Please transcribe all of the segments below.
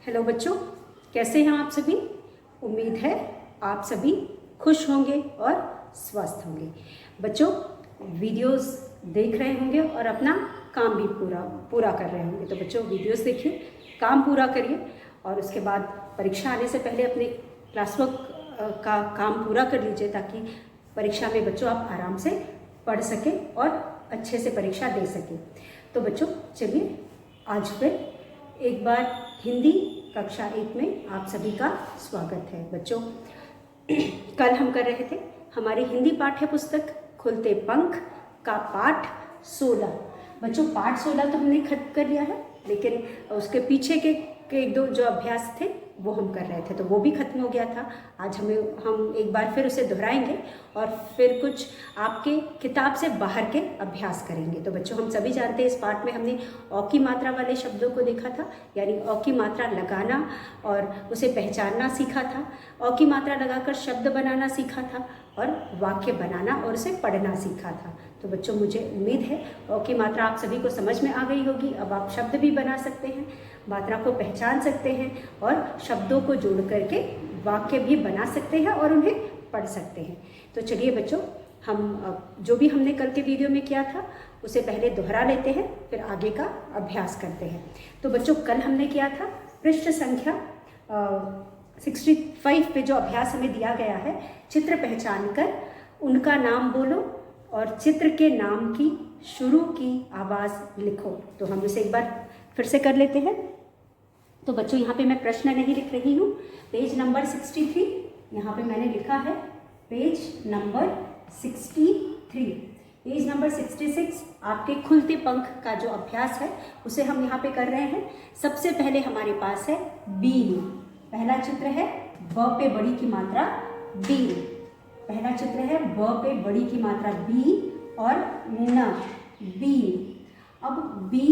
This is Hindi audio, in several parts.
हेलो बच्चों, कैसे हैं आप सभी। उम्मीद है आप सभी खुश होंगे और स्वस्थ होंगे। बच्चों, वीडियोस देख रहे होंगे और अपना काम भी पूरा कर रहे होंगे। तो बच्चों, वीडियोस देखिए, काम पूरा करिए और उसके बाद परीक्षा आने से पहले अपने क्लास वर्क का काम पूरा कर लीजिए, ताकि परीक्षा में बच्चों आप आराम से पढ़ सकें और अच्छे से परीक्षा दे सकें। तो बच्चों, चलिए आज फिर एक बार हिंदी कक्षा 1 में आप सभी का स्वागत है। बच्चों, कल हम कर रहे थे हमारी हिंदी पाठ्य पुस्तक खुलते पंख का पाठ 16। बच्चों, पाठ 16 तो हमने खत्म कर लिया है, लेकिन उसके पीछे के एक दो जो अभ्यास थे वो हम कर रहे थे, तो वो भी खत्म हो गया था। आज हम एक बार फिर उसे दोहराएंगे और फिर कुछ आपके किताब से बाहर के अभ्यास करेंगे। तो बच्चों, हम सभी जानते हैं इस पाठ में हमने अ की मात्रा वाले शब्दों को देखा था, यानी अ की मात्रा लगाना और उसे पहचानना सीखा था। अ की मात्रा लगाकर शब्द बनाना सीखा था और वाक्य बनाना और उसे पढ़ना सीखा था। तो बच्चों, मुझे उम्मीद है अ की मात्रा आप सभी को समझ में आ गई होगी। अब आप शब्द भी बना सकते हैं, मात्रा को पहचान सकते हैं और शब्दों को जोड़ करके वाक्य भी बना सकते हैं और उन्हें पढ़ सकते हैं। तो चलिए बच्चों, हम जो भी हमने कल के वीडियो में किया था उसे पहले दोहरा लेते हैं, फिर आगे का अभ्यास करते हैं। तो बच्चों, कल हमने किया था पृष्ठ संख्या 65 पे जो अभ्यास हमें दिया गया है, चित्र पहचान कर उनका नाम बोलो और चित्र के नाम की शुरू की आवाज़ लिखो। तो हम इसे एक बार फिर से कर लेते हैं। तो बच्चों, यहाँ पे मैं प्रश्न नहीं लिख रही हूँ। पेज नंबर 63 यहाँ पे मैंने लिखा है, पेज नंबर 63। पेज नंबर 66 आपके खुलते पंख का जो अभ्यास है उसे हम यहाँ पे कर रहे हैं। सबसे पहले हमारे पास है बीन। पहला चित्र है ब पे बड़ी की मात्रा बी। पहला चित्र है ब पे बड़ी की मात्रा बी और न, बी। अब बी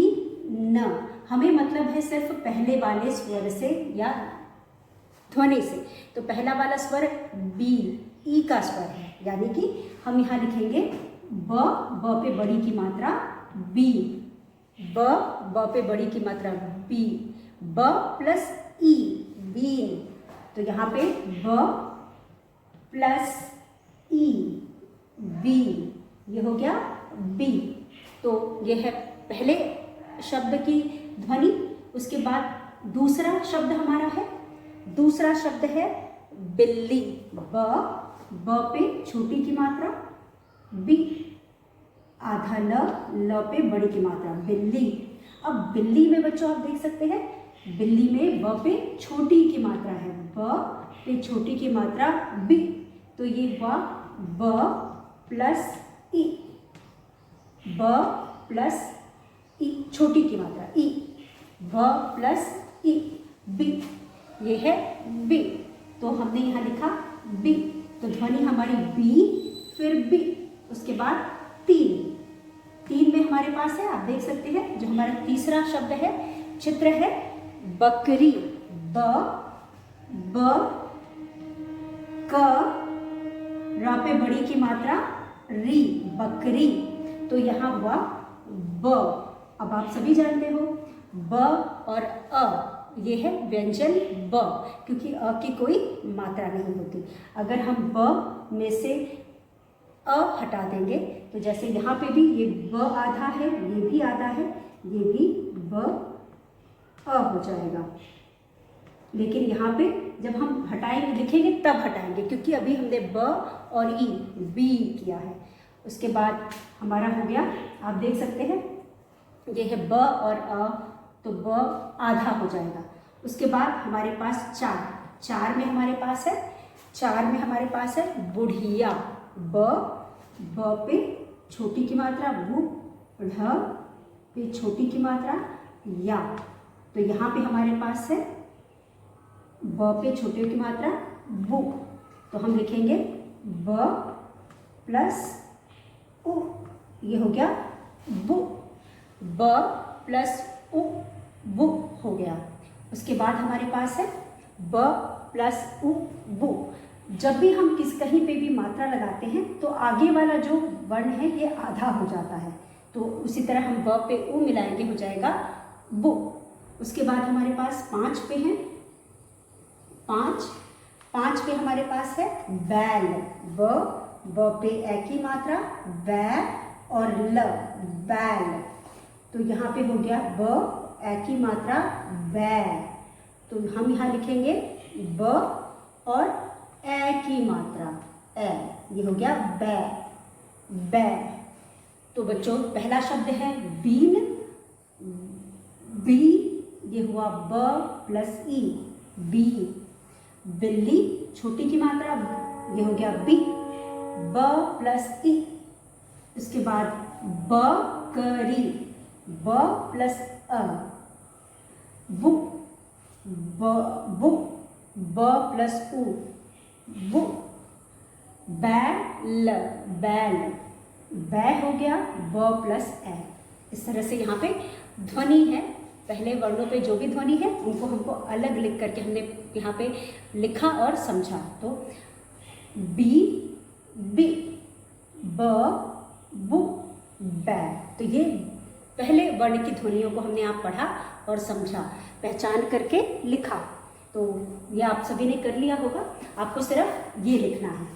न हमें मतलब है सिर्फ पहले वाले स्वर से या ध्वनि से। तो पहला वाला स्वर बी, ई का स्वर है, यानी कि हम यहाँ लिखेंगे ब पे बड़ी की मात्रा बी, ब पे बड़ी की मात्रा बी, ब प्लस ई, बीन। तो यहाँ पे ब प्लस ई, बी, ये हो गया बी। तो ये है पहले शब्द की ध्वनि। उसके बाद दूसरा शब्द हमारा है, दूसरा शब्द है बिल्ली। ब पे छोटी की मात्रा बी, आधा ल पे बड़ी की मात्रा बिल्ली। अब बिल्ली में बच्चों आप देख सकते हैं, बिल्ली में ब पे छोटी की मात्रा है, ब पे छोटी की मात्रा बी। तो ये हुआ ब प्लस ई, ब प्लस ई, छोटी की मात्रा ई, ब प्लस ई, बी। ये है बी। तो हमने यहाँ लिखा बी, तो ध्वनि हमारी बी फिर बी। उसके बाद तीन। तीन में हमारे पास है, आप देख सकते हैं, जो हमारा तीसरा शब्द है, चित्र है बकरी। ब क रा पे बड़ी की मात्रा री, बकरी। तो यहाँ हुआ ब। अब आप सभी जानते हो ब और अ ये है व्यंजन ब, क्योंकि अ की कोई मात्रा नहीं होती। अगर हम ब में से अ हटा देंगे तो जैसे यहाँ पे भी ये ब आधा है, ये भी आधा है, ये भी ब अ हो जाएगा। लेकिन यहाँ पे जब हम हटाएंगे, लिखेंगे तब हटाएंगे, क्योंकि अभी हमने ब और ई, बी किया है। उसके बाद हमारा हो गया, आप देख सकते हैं, ये है ब और अ, तो ब आधा हो जाएगा। उसके बाद हमारे पास चार। चार में हमारे पास है, चार में हमारे पास है बुढ़िया। ब पे छोटी की मात्रा बु, ढ़ पे छोटी की मात्रा या। तो यहाँ पे हमारे पास है ब पे छोटी की मात्रा बु, तो हम लिखेंगे ब प्लस उ, ये हो गया बु। ब प्लस उ, बु हो गया। उसके बाद हमारे पास है ब प्लस उ, बु। जब भी हम कहीं पे भी मात्रा लगाते हैं तो आगे वाला जो वर्ण है ये आधा हो जाता है, तो उसी तरह हम ब पे उ मिलाएंगे, हो जाएगा बु। उसके बाद हमारे पास 5 पे है, 5 पे हमारे पास है बैल, ब पे ए की मात्रा, बै और ल, बैल। तो यहाँ पे हो गया ब ए की मात्रा बै, तो हम यहाँ लिखेंगे ब और ए की मात्रा ए, ये हो गया बै, बै। तो बच्चों पहला शब्द है बीन, बी, ये हुआ ब प्लस ई, बी। बिल्ली छोटी की मात्रा, ये हो गया बी, ब प्लस ई। इसके बाद बकरी, ब प्लस अ, बुक, बुक, ब प्लस उ, बुक। बैल, बैल, बै हो गया ब प्लस ए। इस तरह से यहाँ पे ध्वनि है, पहले वर्णों पे जो भी ध्वनि है उनको हमको अलग लिख करके हमने यहाँ पे लिखा और समझा। तो बी, बी, ब, बु, बै। तो ये पहले वर्ण की ध्वनियों को हमने आप पढ़ा और समझा, पहचान करके लिखा। तो ये आप सभी ने कर लिया होगा। आपको सिर्फ ये लिखना है,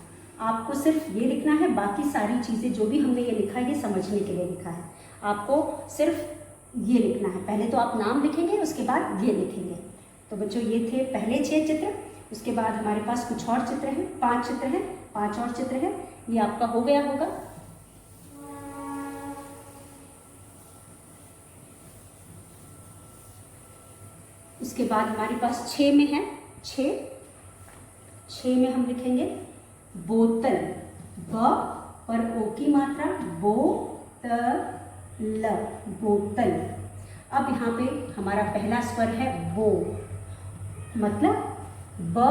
आपको सिर्फ ये लिखना है, बाकी सारी चीज़ें जो भी हमने ये लिखा है ये समझने के लिए लिखा है। आपको सिर्फ ये लिखना है। पहले तो आप नाम लिखेंगे, उसके बाद ये लिखेंगे। तो बच्चों ये थे पहले 6 चित्र। उसके बाद हमारे पास कुछ और चित्र हैं, 5 चित्र हैं, 5 और चित्र हैं। ये आपका हो गया होगा। उसके बाद हमारे पास 6 में है, 6 में हम लिखेंगे बोतल, ब पर ओ की मात्रा, बो त ल, बोतल। अब यहाँ पे हमारा पहला स्वर है बो, मतलब ब,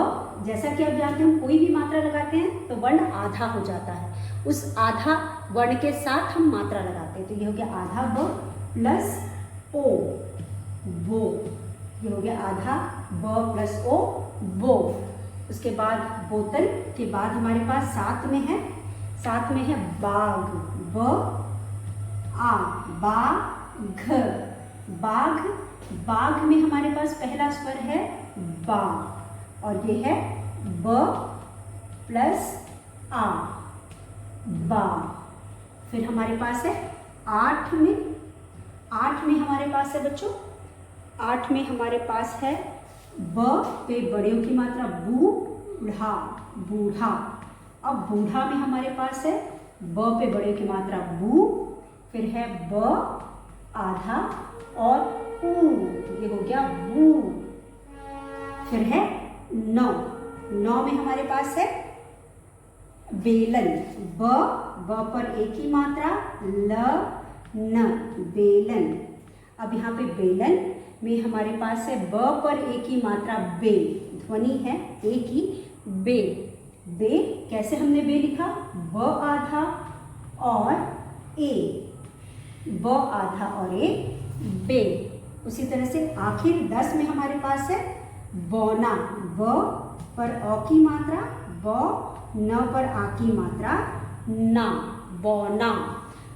जैसा कि अब जानते हैं कोई भी मात्रा लगाते हैं तो वर्ण आधा हो जाता है, उस आधा वर्ण के साथ हम मात्रा लगाते हैं। तो ये हो गया आधा ब प्लस ओ, बो। ये हो गया आधा ब प्लस ओ, बो। उसके बाद बोतल के बाद हमारे पास 7 में है, 7 में है बाघ, ब आ, बाघ, बाघ। बाघ में हमारे पास पहला स्वर है बा और ये है ब प्लस आ, बा। फिर हमारे पास है 8 में, 8 में हमारे पास है बच्चों, 8 में हमारे पास है ब पे बड़ेयों की मात्रा, बूढ़ा, बूढ़ा। अब बूढ़ा में हमारे पास है ब पे बड़े की मात्रा बू, फिर है ब आधा और ऊ, ये हो गया बू। फिर है 9, 9 में हमारे पास है बेलन, ब पर एक ही मात्रा, ल न, बेलन। अब यहाँ पे बेलन में हमारे पास है ब पर एक ही मात्रा, बे, ध्वनि है एक ही, बे। बे कैसे हमने बे लिखा, ब आधा और ए, ब आधा और ए, बे। उसी तरह से आखिर 10 में हमारे पास है बौना, ब पर अ की मात्रा, ब न पर आ की मात्रा, ना, बौना।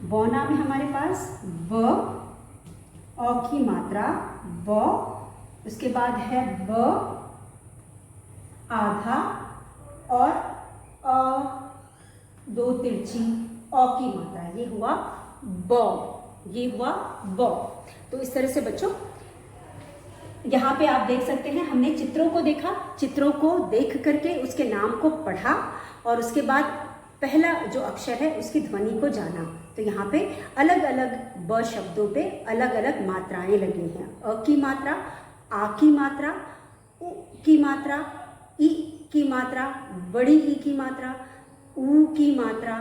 बौना में हमारे पास ब अ की मात्रा, ब, उसके बाद है ब आधा और अ, 2 तिरछी अ की मात्रा, ये हुआ ब, ये हुआ ब। तो इस तरह से बच्चों यहाँ पे आप देख सकते हैं, हमने चित्रों को देखा, चित्रों को देख करके उसके नाम को पढ़ा और उसके बाद पहला जो अक्षर है उसकी ध्वनि को जाना। तो यहाँ पे अलग अलग ब शब्दों पे अलग अलग मात्राएं लगी हैं, अ की मात्रा, आ की मात्रा, उ की मात्रा, ई की मात्रा, बड़ी ई की मात्रा, ऊ की मात्रा,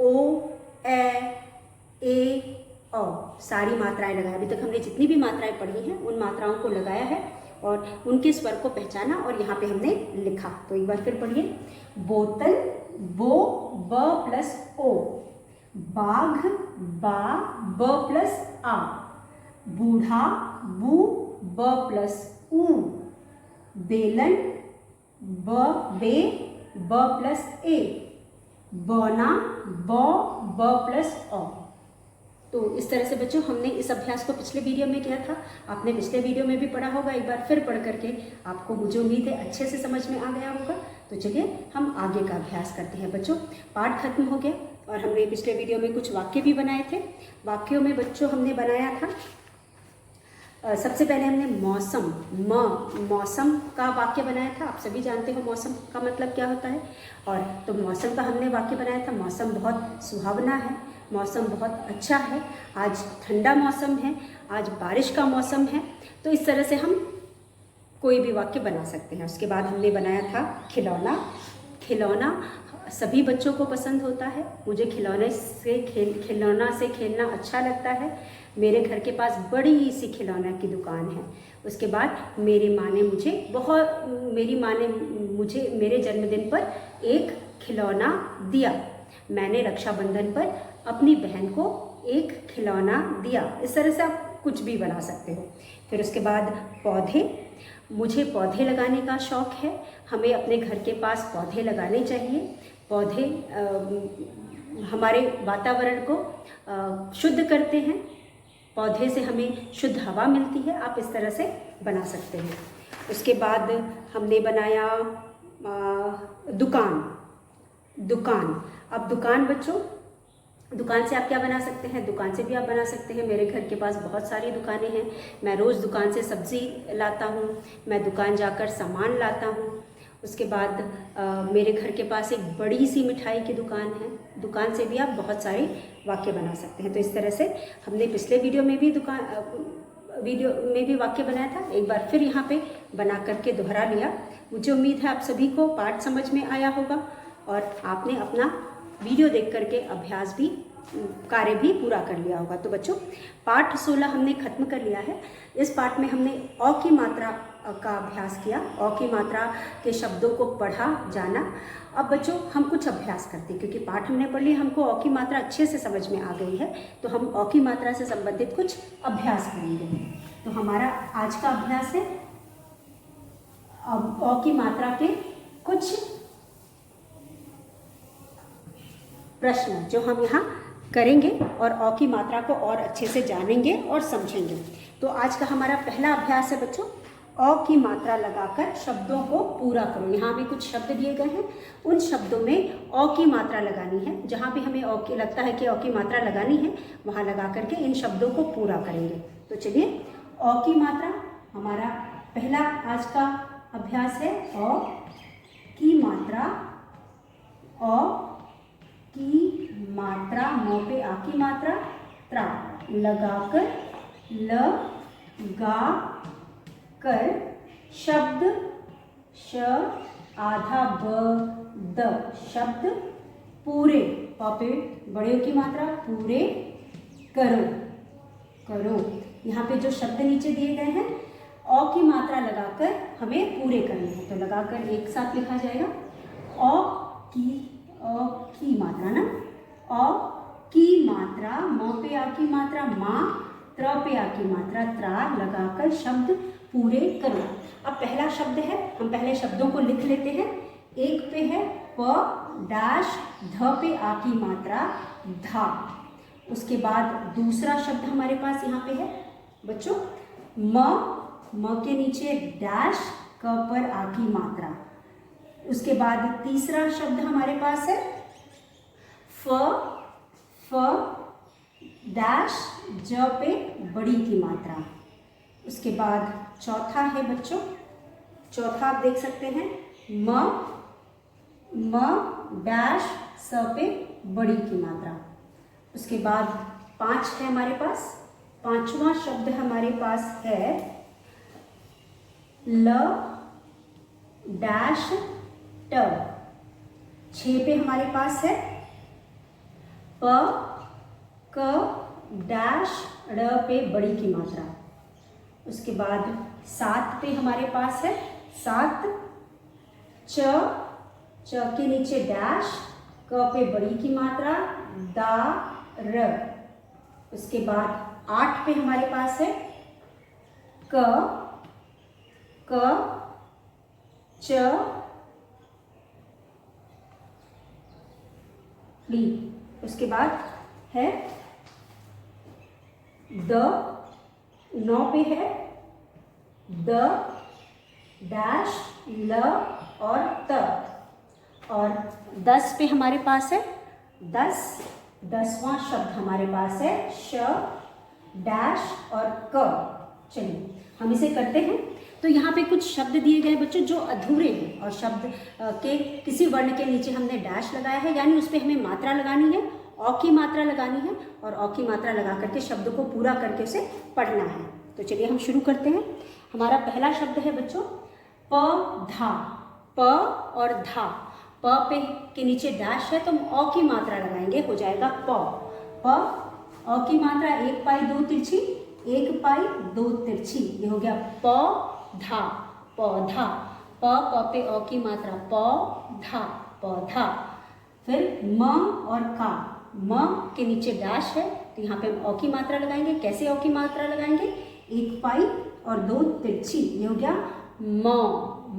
ओ, ए, औ, सारी मात्राएं लगाई। अभी तक हमने जितनी भी मात्राएं पढ़ी हैं उन मात्राओं को लगाया है और उनके स्वर को पहचाना और यहाँ पे हमने लिखा। तो एक बार फिर पढ़िए, बोतल, बो, ब प्लस ओ, बाघ, बा, ब प्लस आ, बूढ़ा, बू, ब प्लस ऊ, बेलन, बे, ब प्लस ए, बौना, ब प्लस अ। तो इस तरह से बच्चों हमने इस अभ्यास को पिछले वीडियो में किया था, आपने पिछले वीडियो में भी पढ़ा होगा, एक बार फिर पढ़ करके आपको मुझे उम्मीद है अच्छे से समझ में आ गया होगा। तो चलिए हम आगे का अभ्यास करते हैं बच्चों। पाठ खत्म हो गया और हमने पिछले वीडियो में कुछ वाक्य भी बनाए थे। वाक्यों में बच्चों हमने बनाया था, सबसे पहले हमने मौसम का वाक्य बनाया था। आप सभी जानते हो मौसम का मतलब क्या होता है। और तो मौसम का हमने वाक्य बनाया था, मौसम बहुत सुहावना है, मौसम बहुत अच्छा है, आज ठंडा मौसम है, आज बारिश का मौसम है। तो इस तरह से हम कोई भी वाक्य बना सकते हैं। उसके बाद हमने बनाया था खिलौना सभी बच्चों को पसंद होता है। मुझे खिलौना से खेलना अच्छा लगता है। मेरे घर के पास बड़ी सी खिलौना की दुकान है। उसके बाद मेरी माँ ने मुझे मेरे जन्मदिन पर एक खिलौना दिया। मैंने रक्षाबंधन पर अपनी बहन को एक खिलौना दिया। इस तरह से आप कुछ भी बना सकते हो। फिर उसके बाद मुझे पौधे लगाने का शौक़ है। हमें अपने घर के पास पौधे लगाने चाहिए। पौधे हमारे वातावरण को शुद्ध करते हैं। पौधे से हमें शुद्ध हवा मिलती है। आप इस तरह से बना सकते हैं। उसके बाद हमने बनाया दुकान। अब दुकान बच्चों, दुकान से आप क्या बना सकते हैं, दुकान से भी आप बना सकते हैं। मेरे घर के पास बहुत सारी दुकानें हैं। मैं रोज़ दुकान से सब्ज़ी लाता हूँ, मैं दुकान जाकर सामान लाता हूँ। उसके बाद मेरे घर के पास एक बड़ी सी मिठाई की दुकान है। दुकान से भी आप बहुत सारे वाक्य बना सकते हैं। तो इस तरह से हमने पिछले वीडियो में भी वाक्य बनाया था। एक बार फिर यहाँ पे बना करके दोहरा लिया। मुझे उम्मीद है आप सभी को पाठ समझ में आया होगा और आपने अपना वीडियो देख करके अभ्यास भी कार्य भी पूरा कर लिया होगा। तो बच्चों पाठ 16 हमने खत्म कर लिया है। इस पाठ में हमने अ की मात्रा का अभ्यास किया, अ की मात्रा के शब्दों को पढ़ा जाना। अब बच्चों हम कुछ अभ्यास करते हैं, क्योंकि पाठ हमने पढ़ लिया, हमको अ की मात्रा अच्छे से समझ में आ गई है। तो हम अ की मात्रा से संबंधित कुछ अभ्यास करेंगे। तो हमारा आज का अभ्यास है अ की मात्रा के कुछ प्रश्न जो हम यहाँ करेंगे और अ की मात्रा को और अच्छे से जानेंगे और समझेंगे। तो आज का हमारा पहला अभ्यास है बच्चों, अ की मात्रा लगाकर शब्दों को पूरा करो। यहाँ भी कुछ शब्द दिए गए हैं, उन शब्दों में अ की मात्रा लगानी है। जहाँ भी हमें लगता है कि अ की मात्रा लगानी है, वहाँ लगा करके इन शब्दों को पूरा करेंगे। तो चलिए अ की मात्रा हमारा पहला आज का अभ्यास है। अ की मात्रा, अ की मात्रा, म पे आ की मात्रा, त्रा लगाकर, लगा कर, शब्द श आधा ब द शब्द पूरे, प पे बड़े की मात्रा, पूरे करो। यहाँ पे जो शब्द नीचे दिए गए हैं अ की मात्रा लगाकर हमें पूरे करने हैं। तो लगाकर एक साथ लिखा जाएगा अ की मात्रा ना, अ की मात्रा, म पे आ की मात्रा, माँ, त्र पे आ की मात्रा, त्रा लगाकर शब्द पूरे करो। अब पहला शब्द है, हम पहले शब्दों को लिख लेते हैं। एक पे है प डैश ध पे आ की मात्रा, धा। उसके बाद दूसरा शब्द हमारे पास यहाँ पे है बच्चों म के नीचे डैश, क पर आ की मात्रा। उसके बाद तीसरा शब्द हमारे पास है फ डैश ज पे बड़ी की मात्रा। उसके बाद चौथा है बच्चों, चौथा आप देख सकते हैं म डैश स पे बड़ी की मात्रा। उसके बाद 5 है हमारे पास, पांचवा शब्द हमारे पास है ल डैश ट। 6 पे हमारे पास है प क डैश ड़ पे बड़ी की मात्रा। उसके बाद 7 पे हमारे पास है 7 च के नीचे डैश, क पे बड़ी की मात्रा, दा र। उसके बाद 8 पे हमारे पास है क च ली। उसके बाद है द, 9 पे है द डैश ल और त, और 10 पे हमारे पास है 10वां शब्द हमारे पास है श डैश और क। चलिए हम इसे करते हैं। तो यहाँ पे कुछ शब्द दिए गए बच्चों जो अधूरे हैं, और शब्द के किसी वर्ण के नीचे हमने डैश लगाया है, यानी उस पर हमें मात्रा लगानी है, औ की मात्रा लगानी है, और औ की मात्रा लगा करके शब्द को पूरा करके उसे पढ़ना है। तो चलिए हम शुरू करते हैं। हमारा पहला शब्द है बच्चों पौधा। प और धा, प पे के नीचे डैश है तो हम औ की मात्रा लगाएंगे, हो जाएगा प। औ की मात्रा 1 पाई 2 तिरछी, 1 पाई 2 तिरछी, ये हो गया पौधा, पौधा। प पे औ की मात्रा पौधा, पौधा। फिर म और का, म के नीचे डैश है तो यहाँ पे हम औ की मात्रा लगाएंगे। कैसे औ की मात्रा लगाएंगे? 1 पाई और 2 तिरछी, ये हो गया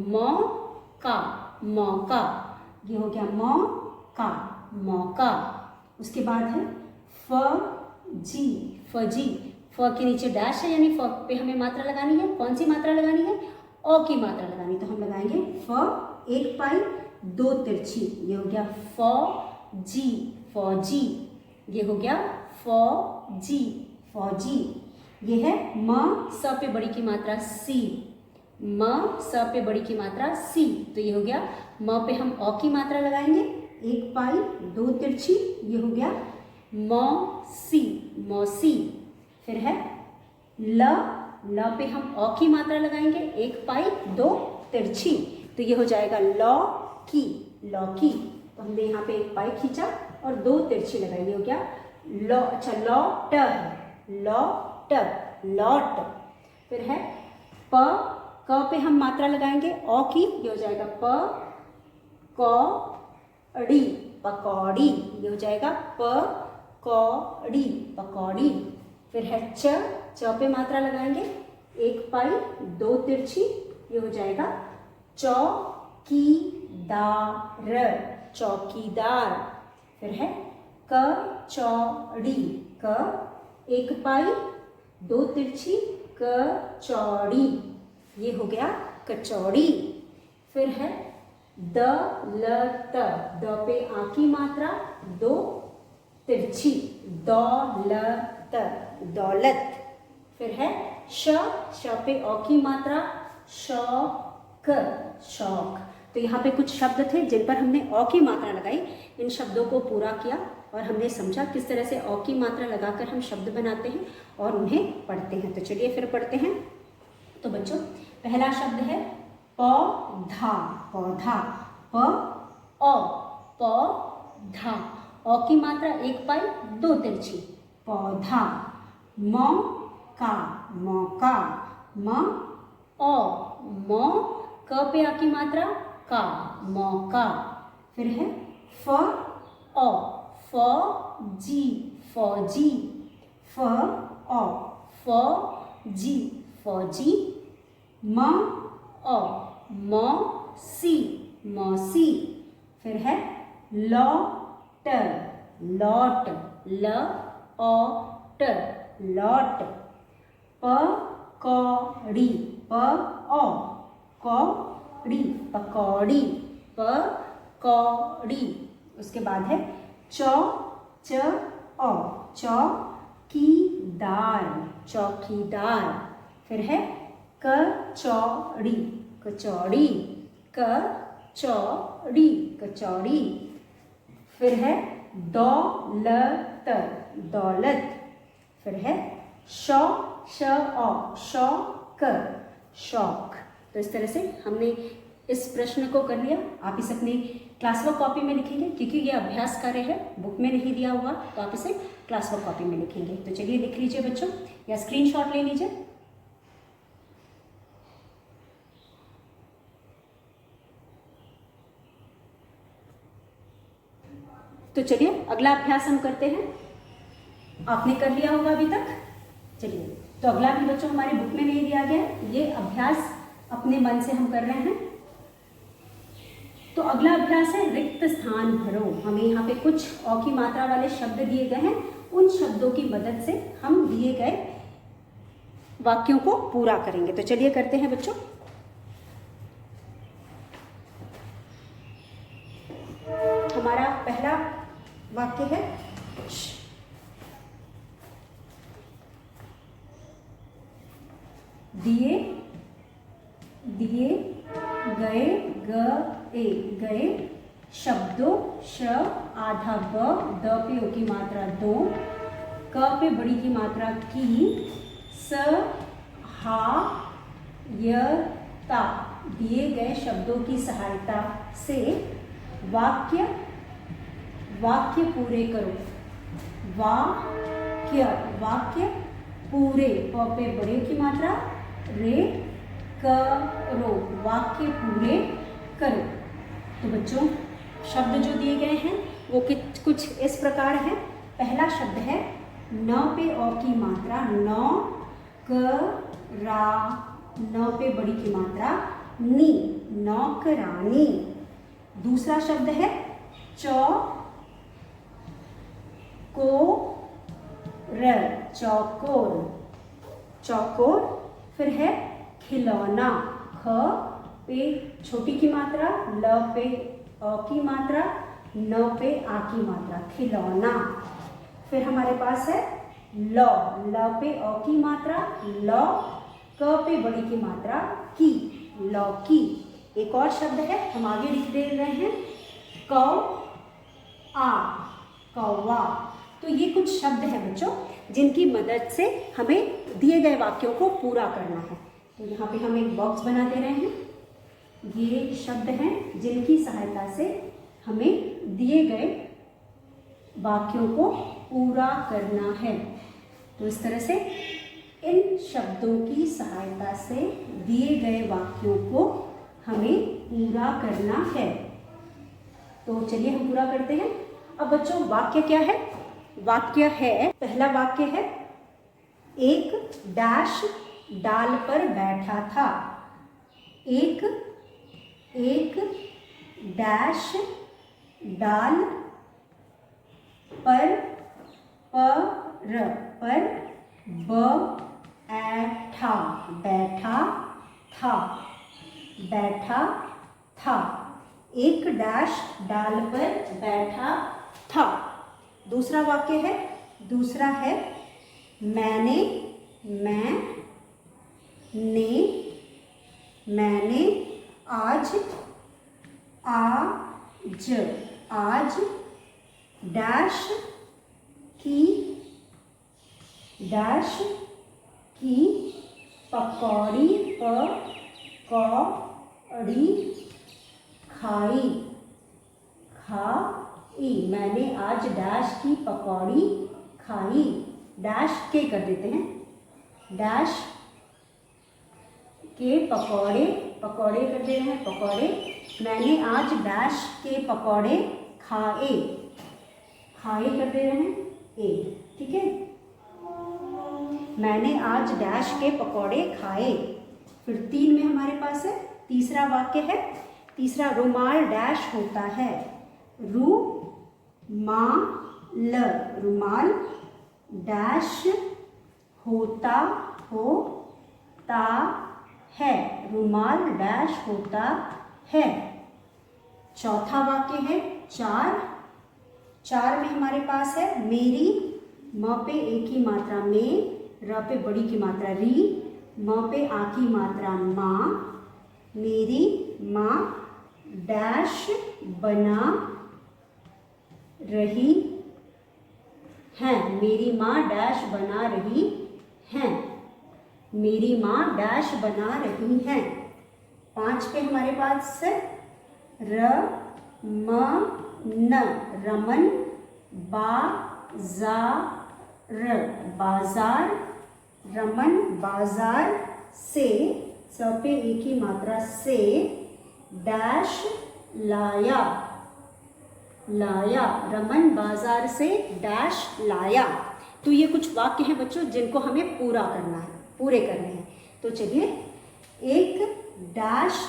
मौका, मौका, ये हो गया मौका, मौका। उसके बाद है फजी, फजी। फ के नीचे डैश है यानी फ पे हमें मात्रा लगानी है। कौन सी मात्रा लगानी है? औ की मात्रा लगानी। तो हम लगाएंगे फ 1 पाई 2 तिरछी, ये हो गया फौजी, फौजी, ये हो गया फौजी, फौजी। ये है म स पे बड़ी की मात्रा सी, म स पे बड़ी की मात्रा सी, तो ये हो गया म पे हम औ की मात्रा लगाएंगे 1 पाई 2 तिरछी, ये हो गया मौसी, मौसी। फिर है ल, ल पे हम औ की मात्रा लगाएंगे 1 पाई 2 तिरछी, तो ये हो जाएगा लौकी, लौकी। तो हमने यहाँ पे 1 पाई खींचा और 2 तिरछी लगाई, ये हो गया लौ, अच्छा लौट है, लौट, लौट। फिर है प, क पे हम मात्रा लगाएंगे औ की, ये हो जाएगा प कौड़ी, पकौड़ी, ये हो जाएगा प कौड़ी, पकौड़ी। फिर है च, च पे मात्रा लगाएंगे 1 पाई 2 तिरछी, ये हो जाएगा चौकीदार, चौकीदार। फिर है कचौड़ी, क 1 पाई 2 तिरछी, कचौड़ी, ये हो गया कचौड़ी। फिर है दलत, द पे आ की मात्रा 2 तिरछी, दौलत, दौलत। फिर है श, श पे औ की मात्रा शौक, शौक। तो यहाँ पे कुछ शब्द थे जिन पर हमने औ की मात्रा लगाई। इन शब्दों को पूरा किया और हमने समझा किस तरह से औ की मात्रा लगाकर हम शब्द बनाते हैं और उन्हें पढ़ते हैं। तो चलिए फिर पढ़ते हैं। तो बच्चों पहला शब्द है पौधा, पौधा, प औ, पौधा, औ की मात्रा 1 पाई 2 तिरछी, पौधा। मौका, मौका, म औ, मौ, क पे आ की मात्रा का, मौका। फिर है फ औ, फौजी, फौजी, फ औ, फौजी, फौजी। म औ, मौसी, मौसी। फिर है लौट, लौट, ल औ ट, लौट। पकौड़ी, प औ, कौड़ी, पकौड़ी, पकौड़ी। उसके बाद है चौ, च औ, चौकीदार, चौकीदार। फिर है कचौड़ी, कचौड़ी, कचौड़ी, कचौड़ी। फिर है दौलत, दौलत। फिर है शौ, श औ, शौक, शौक। तो इस तरह से हमने इस प्रश्न को कर लिया। आप इसे अपनी क्लास वर्क कॉपी में लिखेंगे क्योंकि ये अभ्यास कार्य है, बुक में नहीं दिया हुआ, तो आप इसे क्लास वर्क कॉपी में लिखेंगे। तो चलिए लिख लीजिए बच्चों, या स्क्रीनशॉट ले लीजिए। तो चलिए अगला अभ्यास हम करते हैं। आपने कर लिया होगा अभी तक। चलिए, तो अगला भी बच्चों हमारी बुक में नहीं दिया गया, ये अभ्यास अपने मन से हम कर रहे हैं। तो अगला अभ्यास है रिक्त स्थान भरो। हमें यहाँ पे कुछ औ की मात्रा वाले शब्द दिए गए हैं उन शब्दों की मदद से हम दिए गए वाक्यों को पूरा करेंगे। तो चलिए करते हैं बच्चों। हमारा पहला वाक्य है दिए दिए गए गए शब्दों श आधा ब द पे ओ की मात्रा दो क पे बड़ी की मात्रा की स हा य ता दिए गए शब्दों की सहायता से वाक्य पूरे करो। वाक्य पूरे प पे बड़े की मात्रा रे करो वाक्य पूरे करो। तो बच्चों शब्द जो दिए गए हैं वो कुछ इस प्रकार है। पहला शब्द है न पे ओ की मात्रा नौ क रा न पे बड़ी की मात्रा नी नौकरानी। दूसरा शब्द है चौकोर। फिर है खिलौना ख पे छोटी की मात्रा ल पे अ की मात्रा न पे आ की मात्रा खिलौना। फिर हमारे पास है ल पे अ की मात्रा ल क पे बड़ी की मात्रा की लौकी। एक और शब्द है हम आगे लिख दे रहे हैं कौवा। तो ये कुछ शब्द हैं बच्चों जिनकी मदद से हमें दिए गए वाक्यों को पूरा करना है। तो यहाँ पे हम एक बॉक्स बना दे रहे हैं। ये शब्द हैं जिनकी सहायता से हमें दिए गए वाक्यों को पूरा करना है। तो इस तरह से इन शब्दों की सहायता से दिए गए वाक्यों को हमें पूरा करना है। तो चलिए हम पूरा करते हैं। अब बच्चों वाक्य क्या है? वाक्य है, पहला वाक्य है एक डैश डाल पर बैठा था। एक डैश डाल पर बैठा था। एक डैश डाल पर बैठा था। दूसरा वाक्य है, दूसरा है मैंने आज डैश की पकौड़ी खाई। मैंने आज डैश की पकौड़ी खाई। डैश के कर देते हैं, डैश के पकौड़े कर दे रहे हैं पकौड़े। मैंने आज डैश के पकौड़े खाए कर दे रहे हैं ए, ठीक है। मैंने आज डैश के पकौड़े खाए। फिर 3 में हमारे पास है तीसरा वाक्य है। तीसरा रुमाल डैश होता है। रुमाल डैश होता है। रुमाल डैश होता है। चौथा वाक्य है चार में हमारे पास है मेरी म पे ए की मात्रा में, र पे बड़ी की मात्रा री, म पे आ की मात्रा माँ। मेरी माँ डैश बना रही है। मेरी माँ डैश बना रही है। मेरी माँ डैश बना रही है। 5 पे हमारे पास है रमन बाजार। रमन बाजार से, स पे ए की मात्रा से, डैश लाया। रमन बाजार से डैश लाया। तो ये कुछ वाक्य हैं बच्चों जिनको हमें पूरे करने हैं। तो चलिए, एक डैश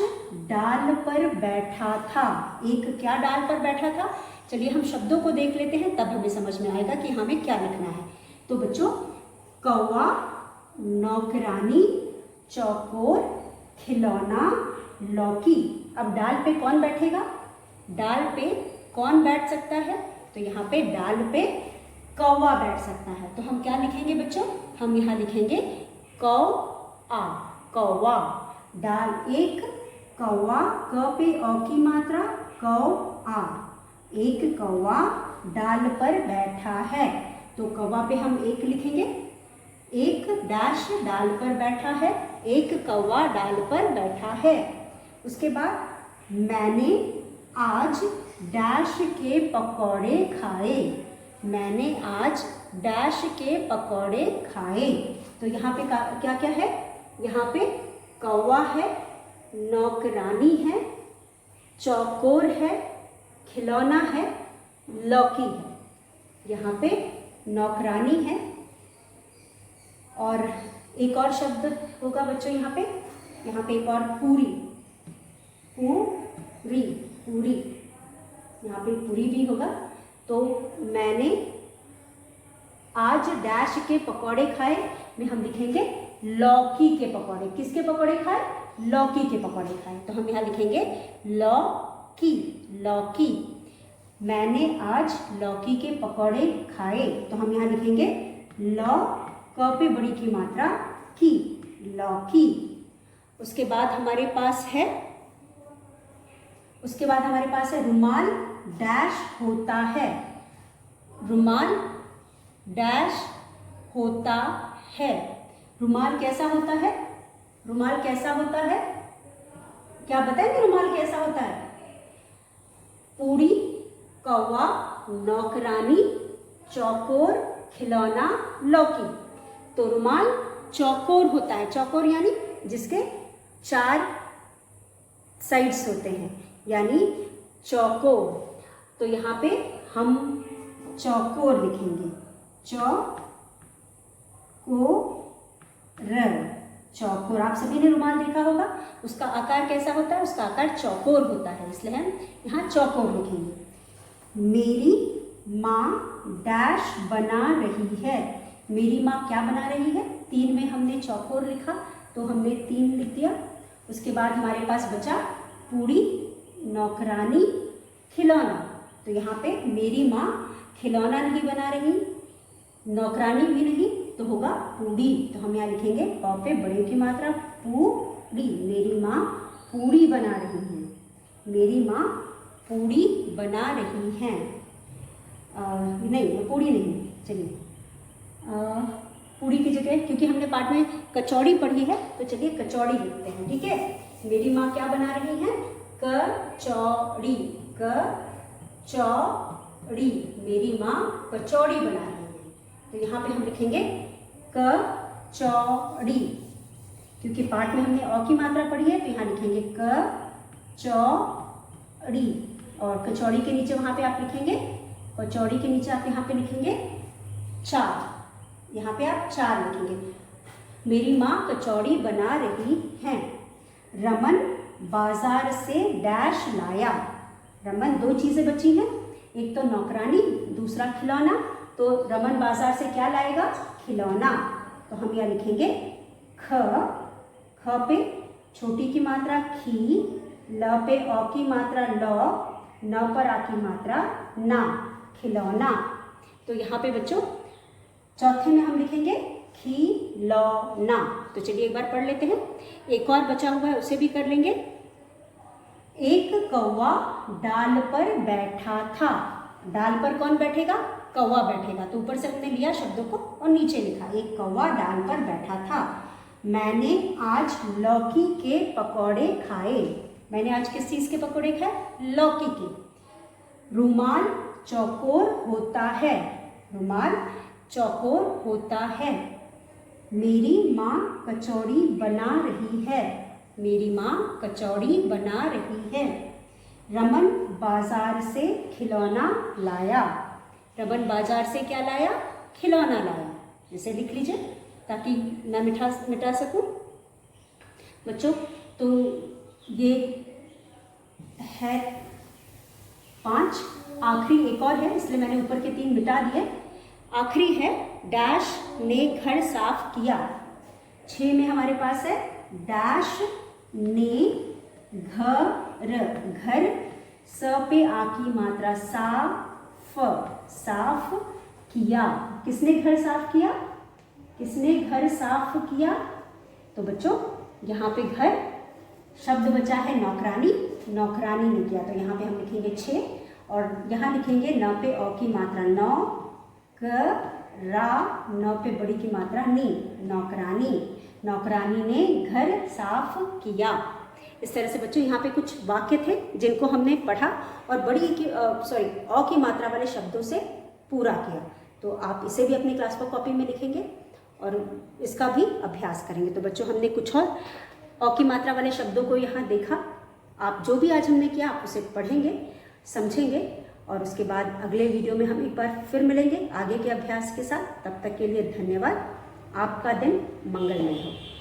डाल पर बैठा था। एक क्या डाल पर बैठा था? चलिए हम शब्दों को देख लेते हैं, तब हमें समझ में आएगा कि हमें क्या लिखना है। तो बच्चों, कौवा, नौकरानी, चौकोर, खिलौना, लौकी। अब डाल पे कौन बैठेगा? डाल पे कौन बैठ सकता है? तो यहाँ पे डाल पे कौवा बैठ सकता है। तो हम क्या लिखेंगे बच्चों? हम यहाँ लिखेंगे कौ-आ, कौवा। डाल एक, कौवा, क पे अ की मात्रा, कौ-आ। एक कौवा डाल पर बैठा है, तो कौवा पे हम एक लिखेंगे। एक डैश डाल पर बैठा है, एक कौवा डाल पर बैठा है। उसके बाद मैंने आज डैश के पकौड़े खाए। मैंने आज डैश के पकौड़े खाए। तो यहाँ पे क्या क्या है? यहाँ पे कौवा है, नौकरानी है, चौकोर है, खिलौना है, लौकी है। यहाँ पे नौकरानी है और एक और शब्द होगा बच्चों यहाँ पे एक और पूरी, पूरी, पूरी, यहाँ पे पूरी भी होगा। तो मैंने आज डैश के पकौड़े खाए में हम लिखेंगे लौकी के पकौड़े। किसके पकौड़े खाए? लौकी के पकौड़े खाए। तो हम यहाँ लिखेंगे लौकी, लौकी। मैंने आज लौकी के पकौड़े खाए। तो हम यहाँ लिखेंगे लौ, क पे बड़ी की मात्रा की, लौकी। उसके बाद हमारे पास है रुमाल डैश होता है। रुमाल डैश होता है। रुमाल कैसा होता है? रुमाल कैसा होता है? क्या बताएंगे रुमाल कैसा होता है? पूरी, कौवा, नौकरानी, चौकोर, खिलौना, लौकी। तो रुमाल चौकोर होता है। चौकोर यानी जिसके 4 साइड्स होते हैं, यानी चौकोर। तो यहाँ पे हम चौकोर लिखेंगे, चौकोर। आप सभी ने रुमाल देखा होगा, उसका आकार कैसा होता है? उसका आकार चौकोर होता है, इसलिए हम यहाँ चौकोर लिखेंगे। मेरी माँ डैश बना रही है। मेरी माँ क्या बना रही है? 3 में हमने चौकोर लिखा, तो हमने 3 लिख दिया। उसके बाद हमारे पास बचा पूरी, नौकरानी, खिलौना। तो यहाँ पे मेरी माँ खिलौना नहीं बना रही, नौकरानी भी नहीं, तो होगा पूरी। तो हम यहाँ लिखेंगे प पे बड़े की मात्रा, पूरी। मेरी माँ पूरी बना रही है। मेरी माँ पूरी बना रही हैं। नहीं, पूरी नहीं, चलिए पूरी की जगह, क्योंकि हमने पाठ में कचौड़ी पढ़ी है, तो चलिए कचौड़ी लिखते हैं, ठीक है। मेरी माँ क्या बना रही हैं? कचौड़ी, कचौड़ी। मेरी माँ कचौड़ी बना रही है। तो यहाँ पे हम लिखेंगे कचौड़ी, क्योंकि पाठ में हमने अ की मात्रा पढ़ी है, तो यहाँ लिखेंगे कचौड़ी। और कचौड़ी के नीचे वहाँ पे आप लिखेंगे, कचौड़ी के नीचे आप यहाँ पे लिखेंगे 4। यहाँ पे आप 4 लिखेंगे। मेरी माँ कचौड़ी बना रही हैं। रमन बाजार से डैश लाया। रमन 2 चीज़ें बची हैं, एक तो नौकरानी, दूसरा खिलौना। तो रमन बाजार से क्या लाएगा? खिलौना। तो हम यहाँ लिखेंगे ख पे छोटी की मात्रा खी, ल पे अ की मात्रा लौ, न पर आ की मात्रा ना, खिलौना। तो यहाँ पे बच्चों चौथे में हम लिखेंगे खिलौना। तो चलिए एक बार पढ़ लेते हैं। एक और बचा हुआ है, उसे भी कर लेंगे। एक कौवा डाल पर बैठा था। डाल पर कौन बैठेगा? कौवा बैठेगा। तो ऊपर से हमने लिया शब्दों को और नीचे लिखा, एक कौवा डाल पर बैठा था। मैंने आज लौकी के पकौड़े खाए। मैंने आज किस चीज़ के पकौड़े खाए? लौकी के। रुमाल चौकोर होता है। रुमाल चौकोर होता है। मेरी माँ कचौड़ी बना रही है। मेरी माँ कचौड़ी बना रही है। रमन बाजार से खिलौना लाया। रमन बाजार से क्या लाया? खिलौना लाया। इसे लिख लीजिए ताकि मैं मिटा सकूं। बच्चों तो ये है 5। आखिरी एक और है, इसलिए मैंने ऊपर के 3 मिटा दिए। आखिरी है डैश ने घर साफ किया। 6 में हमारे पास है डैश ने घर, स पे आ की मात्रा, साफ किया। किसने घर साफ किया? किसने घर साफ किया? तो बच्चों यहाँ पे घर शब्द बचा है नौकरानी, नौकरानी ने किया। तो यहाँ पे हम लिखेंगे 6 और यहाँ लिखेंगे न पे औ की मात्रा, नौ क रा, न पे बड़ी की मात्रा नी, नौकरानी, नौकरानी ने घर साफ किया। इस तरह से बच्चों यहाँ पे कुछ वाक्य थे जिनको हमने पढ़ा और बड़ी की औ की मात्रा वाले शब्दों से पूरा किया। तो आप इसे भी अपनी क्लास वर्क कॉपी में लिखेंगे और इसका भी अभ्यास करेंगे। तो बच्चों हमने कुछ और औ की मात्रा वाले शब्दों को यहाँ देखा। आप जो भी आज हमने किया आप उसे पढ़ेंगे, समझेंगे और उसके बाद अगले वीडियो में हम एक बार फिर मिलेंगे आगे के अभ्यास के साथ। तब तक के लिए धन्यवाद। आपका दिन मंगलमय हो।